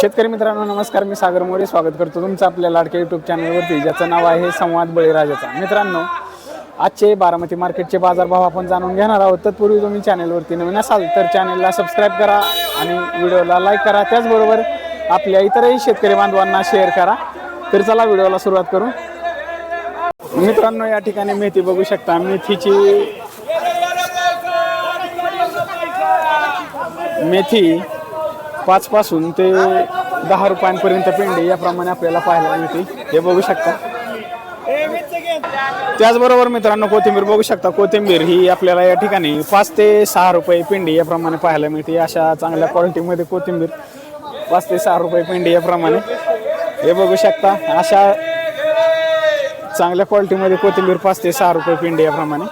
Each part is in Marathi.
शेतकरी मित्रांनो नमस्कार, मी सागर मोरे स्वागत करतो तुमचं आपल्या लाडक्या यूट्यूब चॅनलवरती, ज्याचं नाव आहे संवाद बळीराजाचा। मित्रांनो, आजचे बारामती मार्केटचे बाजारभाव आपण जाणून घेणार आहोत। तत्पूर्वी तुम्ही चॅनलवरती नवीन असाल तर चॅनलला सबस्क्राईब करा आणि व्हिडिओला लाईक करा, त्याचबरोबर आपल्या इतरही शेतकरी बांधवांना शेअर करा। तर चला व्हिडिओला सुरुवात करू। मित्रांनो, या ठिकाणी मेथी बघू शकता। मेथी 5 पासून ते 10 रुपयांपर्यंत पेंडी याप्रमाणे आपल्याला पाहायला मिळते, हे बघू शकता। त्याचबरोबर मित्रांनो, कोथिंबीर बघू शकता। कोथिंबीर ही आपल्याला या ठिकाणी 5 ते 6 रुपये पेंडी याप्रमाणे पाहायला मिळते। अशा चांगल्या क्वालिटीमध्ये कोथिंबीर 5 ते 6 रुपये पेंडी याप्रमाणे हे बघू शकता। अशा चांगल्या क्वालिटीमध्ये कोथिंबीर 5 ते 6 रुपये पेंडी याप्रमाणे।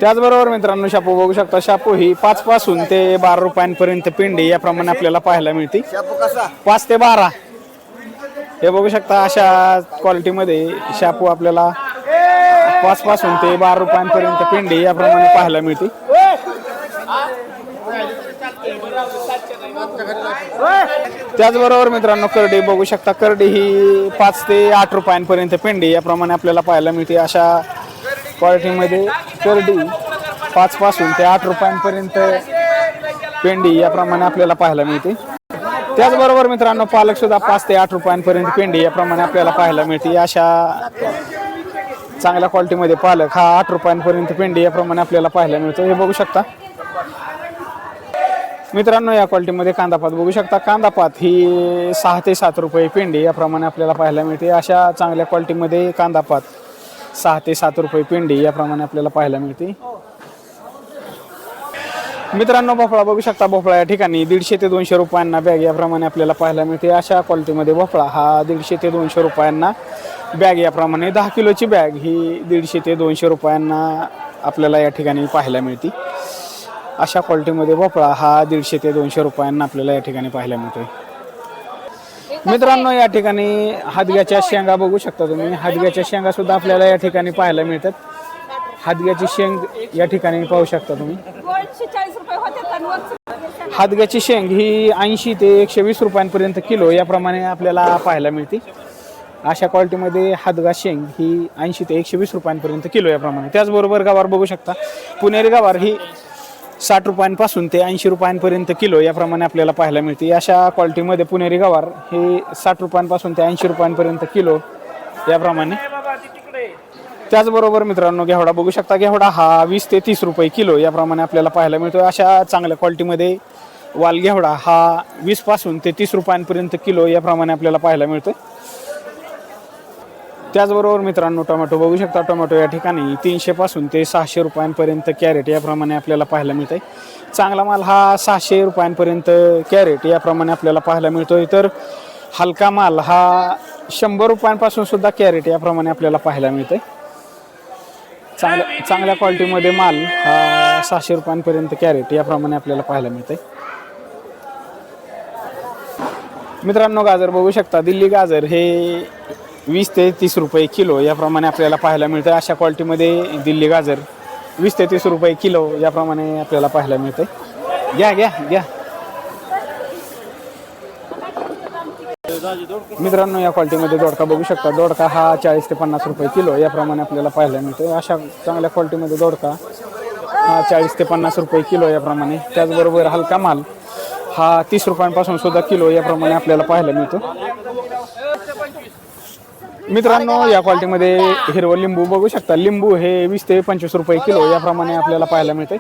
त्याचबरोबर मित्रांनो, शापू बघू शकता। शापू ही 5 पासून ते 12 रुपयांपर्यंत पेंडी याप्रमाणे आपल्याला पाहायला मिळते। 5 ते 12 हे बघू शकता। अशा क्वालिटीमध्ये शापू आपल्याला 5 पासून ते 12 रुपयांपर्यंत पेंडी याप्रमाणे पाहायला मिळते। त्याचबरोबर मित्रांनो, करडी बघू शकता। करडी ही 5 ते 8 रुपयांपर्यंत पेंडी याप्रमाणे आपल्याला पाहायला मिळते। अशा क्वालिटीमध्ये करडी 5 पासून ते 8 रुपयांपर्यंत पेंडी याप्रमाणे आपल्याला पाहायला मिळते। त्याचबरोबर मित्रांनो, पालक सुद्धा 5 ते 8 रुपयांपर्यंत पेंडी याप्रमाणे आपल्याला पाहायला मिळते। अशा चांगल्या क्वालिटीमध्ये पालक हा 8 रुपयांपर्यंत पेंडी याप्रमाणे आपल्याला पाहायला मिळतो, हे बघू शकता। मित्रांनो, या क्वालिटीमध्ये कांदापात बघू शकता। कांदापात ही 6 ते 7 रुपये पेंडी याप्रमाणे आपल्याला पाहायला मिळते। अशा चांगल्या क्वालिटीमध्ये कांदापात 6 ते 7 रुपये पेंडी याप्रमाणे आपल्याला पाहायला मिळते। मित्रांनो, भोपळा बघू शकता। भोपळा या ठिकाणी 150 ते 200 रुपयांना बॅग याप्रमाणे आपल्याला पाहायला मिळते। अशा क्वालिटीमध्ये भोपळा हा 150 ते 200 रुपयांना बॅग याप्रमाणे। 10 किलोची बॅग ही 150 ते 200 रुपयांना आपल्याला या ठिकाणी पाहायला मिळते। अशा क्वालिटीमध्ये भोपळा हा 150 ते 200 रुपयांना आपल्याला या ठिकाणी पाहायला मिळतोय। मित्रांनो, या ठिकाणी हादग्याच्या शेंगा बघू शकता तुम्ही। हादग्याच्या शेंगा सुद्धा आपल्याला या ठिकाणी पाहायला मिळतात। हादग्याची शेंग या ठिकाणी पाहू शकता तुम्ही। हादग्याची शेंग ही 80 ते 120 रुपयांपर्यंत किलो याप्रमाणे आपल्याला पाहायला मिळते। अशा क्वालिटीमध्ये हादगा शेंग ही 80 ते 120 रुपयांपर्यंत किलो याप्रमाणे। त्याचबरोबर गवार बघू शकता। पुणेरी गवार ही 60 रुपयांपासून ते 80 रुपयांपर्यंत किलो याप्रमाणे आपल्याला पाहायला मिळते। अशा क्वालिटीमध्ये पुणेरी गवार हे 60 रुपयांपासून ते 80 रुपयांपर्यंत किलो याप्रमाणे। त्याचबरोबर मित्रांनो, घेवडा बघू शकता। घेवडा हा 20 ते 30 रुपये किलो याप्रमाणे आपल्याला पाहायला मिळतो। अशा चांगल्या क्वालिटीमध्ये वाल घेवडा हा 20 पासून ते 30 रुपयांपर्यंत किलो याप्रमाणे आपल्याला पाहायला मिळतो। त्याचबरोबर मित्रांनो, टोमॅटो बघू शकता। टोमॅटो या ठिकाणी 300 पासून ते 600 रुपयांपर्यंत कॅरेट याप्रमाणे आपल्याला पाहायला मिळते। चांगला माल हा 600 रुपयांपर्यंत कॅरेट याप्रमाणे आपल्याला पाहायला मिळतोय। तर हलका माल हा 100 रुपयांपासून सुद्धा कॅरेट याप्रमाणे आपल्याला पाहायला मिळते। चांगल्या क्वालिटीमध्ये माल हा 600 रुपयांपर्यंत कॅरेट याप्रमाणे आपल्याला पाहायला मिळते। मित्रांनो, गाजर बघू शकता। दिल्ली गाजर हे 20 ते 30 रुपये किलो याप्रमाणे आपल्याला पाहायला मिळतं। अशा क्वालिटीमध्ये दिल्ली गाजर 20 ते 30 रुपये किलो याप्रमाणे आपल्याला पाहायला मिळते। घ्या घ्या घ्या। मित्रांनो, या क्वालिटीमध्ये दोडका बघू शकता। दोडका हा 40 ते 50 रुपये किलो याप्रमाणे आपल्याला पाहायला मिळतो। अशा चांगल्या क्वालिटीमध्ये दोडका हा 40 ते 50 रुपये किलो याप्रमाणे। त्याचबरोबर हलका माल हा 30 रुपयांपासून सुद्धा किलो याप्रमाणे आपल्याला पाहायला मिळतो। मित्रांनो, या क्वालिटीमध्ये हिरवं लिंबू बघू शकता। लिंबू हे 20 ते 25 रुपये किलो याप्रमाणे आपल्याला पाहायला मिळते।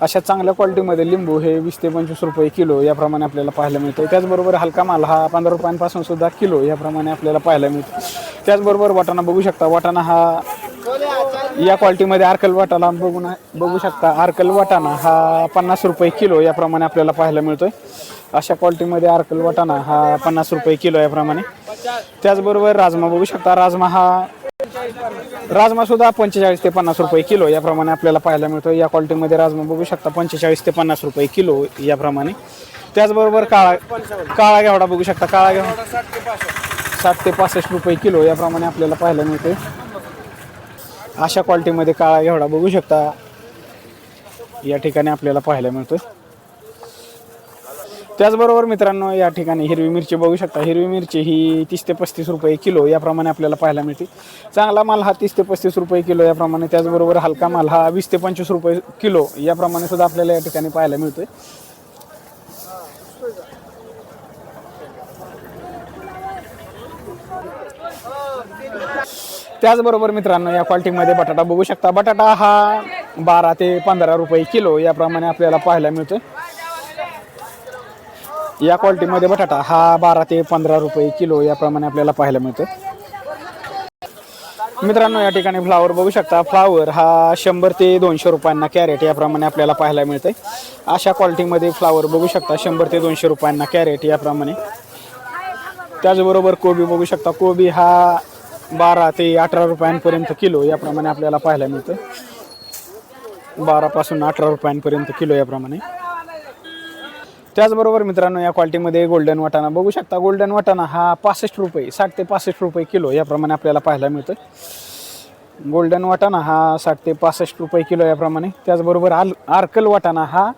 अशा चांगल्या क्वालिटीमध्ये लिंबू हे 20 ते 25 रुपये किलो याप्रमाणे आपल्याला पाहायला मिळते। त्याचबरोबर हलका माल हा 15 रुपयांपासून सुद्धा किलो याप्रमाणे आपल्याला पाहायला मिळतो। त्याचबरोबर वाटाणा बघू शकता। वाटाणा हा या क्वालिटीमध्ये आर्कल वाटाणा बघू शकता। आर्कल वाटाणा हा 50 रुपये किलो याप्रमाणे आपल्याला पाहायला मिळतोय। अशा क्वालिटीमध्ये आर्कल वाटाणा हा 50 रुपये किलो याप्रमाणे। त्याचबरोबर राजमा बघू शकता। राजमा सुद्धा 45 ते 50 रुपये किलो याप्रमाणे आपल्याला पाहायला मिळतो। या क्वालिटीमध्ये राजमा बघू शकता 45 ते 50 रुपये किलो याप्रमाणे। त्याचबरोबर काळा घेवडा बघू शकता। काळा घेवडा 60 ते 65 रुपये किलो याप्रमाणे आपल्याला पाहायला मिळते। अशा क्वालिटीमध्ये काळा घेवडा बघू शकता या ठिकाणी आपल्याला पाहायला मिळतोय। त्याचबरोबर मित्रांनो या ठिकाणी हिरवी मिरची बघू शकता। हिरवी मिरची ही 30 ते 35 रुपये किलो याप्रमाणे आपल्याला पाहायला मिळते। चांगला माल हा 30 ते 35 रुपये किलो याप्रमाणे, त्याचबरोबर हलका माल हा 20 ते 25 रुपये किलो याप्रमाणे सुद्धा आपल्याला या ठिकाणी पाहायला मिळतोय। त्याचबरोबर मित्रांनो या क्वालिटीमध्ये बटाटा बघू शकता। बटाटा हा 12 ते 15 रुपये किलो याप्रमाणे आपल्याला पाहायला मिळतोय। या क्वालिटीमध्ये बटाटा हा 12 ते 15 रुपये किलो याप्रमाणे आपल्याला पाहायला मिळतोय। मित्रांनो या ठिकाणी फ्लावर बघू शकता। फ्लावर हा 100 ते 200 रुपयांना कॅरेट याप्रमाणे आपल्याला पाहायला मिळतंय। अशा क्वालिटीमध्ये फ्लावर बघू शकता 100 ते 200 रुपयांना कॅरेट याप्रमाणे। त्याचबरोबर कोबी बघू शकता। कोबी हा 12 ते 18 रुपयांपर्यंत किलो याप्रमाणे आपल्याला पाहायला मिळतोय। 12 पासून 18 रुपयांपर्यंत किलो याप्रमाणे। त्याचबरोबर मित्रांनो या क्वालिटीमध्ये गोल्डन वाटाणा बघू शकता। गोल्डन वाटाणा हा 65 रुपये 60 ते 65 रुपये किलो याप्रमाणे आपल्याला पाहायला मिळतोय। गोल्डन वाटाणा हा 60 ते 65 रुपये किलो याप्रमाणे। त्याचबरोबर आर्कल वाटाणा हा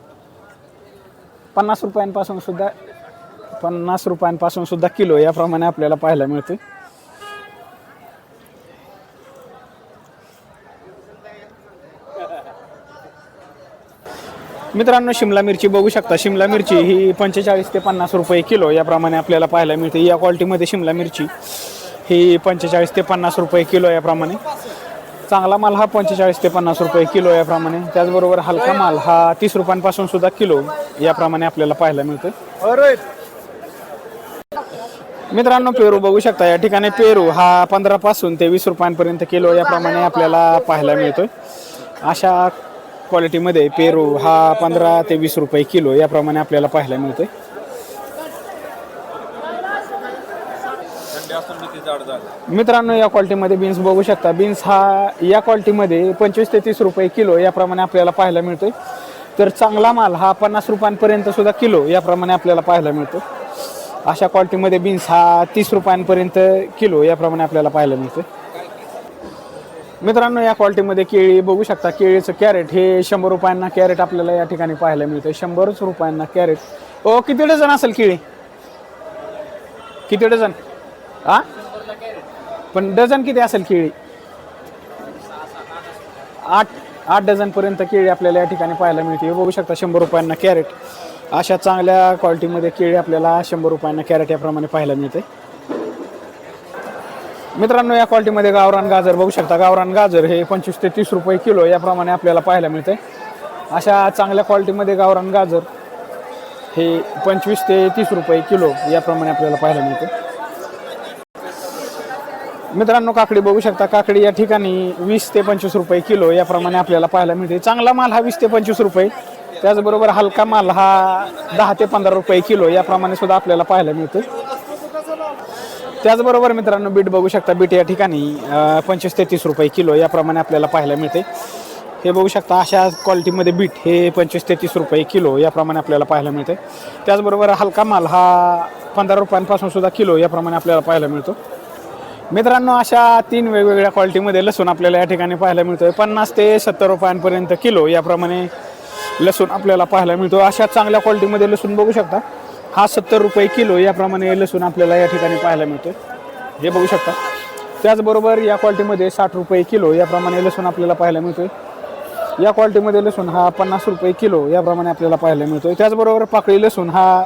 50 रुपयांपासून सुद्धा किलो याप्रमाणे आपल्याला पाहायला मिळतोय। मित्रांनो शिमला मिरची बघू शकता। शिमला मिरची ही 45 ते 50 रुपये किलो याप्रमाणे आपल्याला पाहायला मिळते। या क्वालिटीमध्ये शिमला मिरची ही 45 ते 50 रुपये किलो याप्रमाणे। चांगला माल हा 45 ते 50 रुपये किलो याप्रमाणे। त्याचबरोबर हलका माल हा 30 रुपयांपासून सुद्धा किलो याप्रमाणे आपल्याला पाहायला मिळतोय। मित्रांनो पेरू बघू शकता। या ठिकाणी पेरू हा 15 पासून ते 20 रुपयांपर्यंत किलो याप्रमाणे आपल्याला पाहायला मिळतोय। अशा क्वालिटीमध्ये पेरू हा 15 ते 20 रुपये किलो याप्रमाणे आपल्याला पाहायला मिळतोय। मित्रांनो या क्वालिटीमध्ये बीन्स बघू शकता। बीन्स हा या क्वालिटीमध्ये 25 ते 30 रुपये किलो याप्रमाणे आपल्याला पाहायला मिळतोय। तर चांगला माल हा 50 रुपयांपर्यंत सुद्धा किलो याप्रमाणे आपल्याला पाहायला मिळतो। अशा क्वालिटीमध्ये बीन्स हा 30 रुपयांपर्यंत किलो याप्रमाणे आपल्याला पाहायला मिळतो। मित्रांनो या क्वालिटीमध्ये केळी बघू शकता। केळीचं कॅरेट हे 100 रुपयांना कॅरेट आपल्याला या ठिकाणी पाहायला मिळतं। 100 रुपयांना कॅरेट। ओ किती डझन असेल केळी? किती डझन? पण डझन किती असेल केळी? 8 डझनपर्यंत केळी आपल्याला या ठिकाणी पाहायला मिळते। हे बघू शकता 100 रुपयांना कॅरेट। अशा चांगल्या क्वालिटीमध्ये केळी आपल्याला 100 रुपयांना कॅरेट याप्रमाणे पाहायला मिळते। मित्रांनो या क्वालिटीमध्ये गावरान गाजर बघू शकता। गावरान गाजर हे 25 ते 30 रुपये किलो याप्रमाणे आपल्याला पाहायला मिळते। अशा चांगल्या क्वालिटीमध्ये गावरान गाजर हे 25 ते 30 रुपये किलो याप्रमाणे आपल्याला पाहायला मिळते। मित्रांनो काकडी बघू शकता। काकडी या ठिकाणी 20 ते 25 रुपये किलो याप्रमाणे आपल्याला पाहायला मिळते। चांगला माल हा 20 ते 25 रुपये, त्याचबरोबर हलका माल हा 10 ते 15 रुपये किलो याप्रमाणे सुद्धा आपल्याला पाहायला मिळतो। त्याचबरोबर मित्रांनो बीट बघू शकता। बीट या ठिकाणी 25 ते 30 रुपये किलो याप्रमाणे आपल्याला पाहायला मिळते। हे बघू शकता अशा क्वालिटीमध्ये बीट हे 25 ते 30 रुपये किलो याप्रमाणे आपल्याला पाहायला मिळते। त्याचबरोबर हलका माल हा 15 रुपयांपासून सुद्धा किलो याप्रमाणे आपल्याला पाहायला मिळतो। मित्रांनो अशा 3 वेगवेगळ्या क्वालिटीमध्ये लसूण आपल्याला या ठिकाणी पाहायला मिळतोय। 50 ते 70 रुपयांपर्यंत किलो याप्रमाणे लसूण आपल्याला पाहायला मिळतो। अशा चांगल्या क्वालिटीमध्ये लसूण बघू शकता। हा 70 रुपये किलो याप्रमाणे लसूण आपल्याला या ठिकाणी पाहायला मिळतोय। हे बघू शकता। त्याचबरोबर या क्वालिटीमध्ये 60 रुपये किलो याप्रमाणे लसूण आपल्याला पाहायला मिळतोय। या क्वालिटीमध्ये लसूण हा 50 रुपये किलो याप्रमाणे आपल्याला पाहायला मिळतोय। त्याचबरोबर पाकळी लसूण हा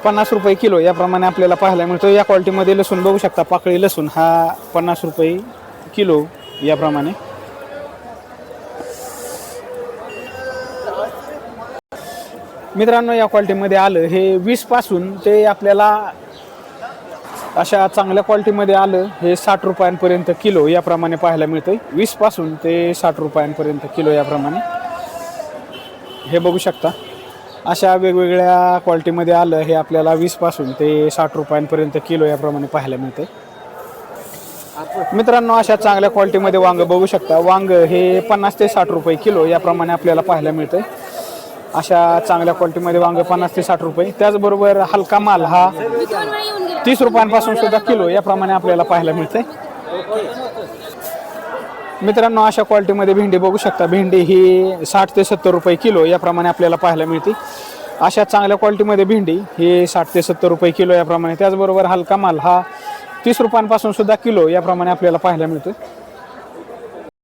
50 रुपये किलो याप्रमाणे आपल्याला पाहायला मिळतो। या क्वालिटीमध्ये लसूण बघू शकता। पाकळी लसूण हा 50 रुपये किलो याप्रमाणे। मित्रांनो या क्वालिटीमध्ये आलं हे 20 पासून ते आपल्याला अशा चांगल्या क्वालिटीमध्ये आलं हे 60 रुपयांपर्यंत किलो याप्रमाणे पाहायला मिळतंय। 20 पासून ते 60 रुपयांपर्यंत किलो याप्रमाणे हे बघू शकता। अशा वेगवेगळ्या क्वालिटीमध्ये आलं हे आपल्याला 20 पासून ते 60 रुपयांपर्यंत किलो याप्रमाणे पाहायला मिळते। मित्रांनो अशा चांगल्या क्वालिटीमध्ये वांग बघू शकता। वांग हे 50 ते 60 रुपये किलो याप्रमाणे आपल्याला पाहायला मिळते। अशा चांगल्या क्वालिटीमध्ये वांग 50 ते 60 रुपये। त्याचबरोबर हलका माल हा 30 रुपयांपासून सुद्धा किलो याप्रमाणे आपल्याला पाहायला मिळते। मित्रांनो, अशा क्वालिटीमध्ये भेंडी बघू शकता. भेंडी ही 60 ते 70 रुपये किलो याप्रमाणे आपल्याला पाहायला मिळते. अशा चांगल्या क्वालिटीमध्ये भेंडी ही 60 ते 70 रुपये किलो याप्रमाणे. त्याचबरोबर हलका माल हा 30 रुपयांपासून सुद्धा किलो याप्रमाणे आपल्याला पाहायला मिळतो.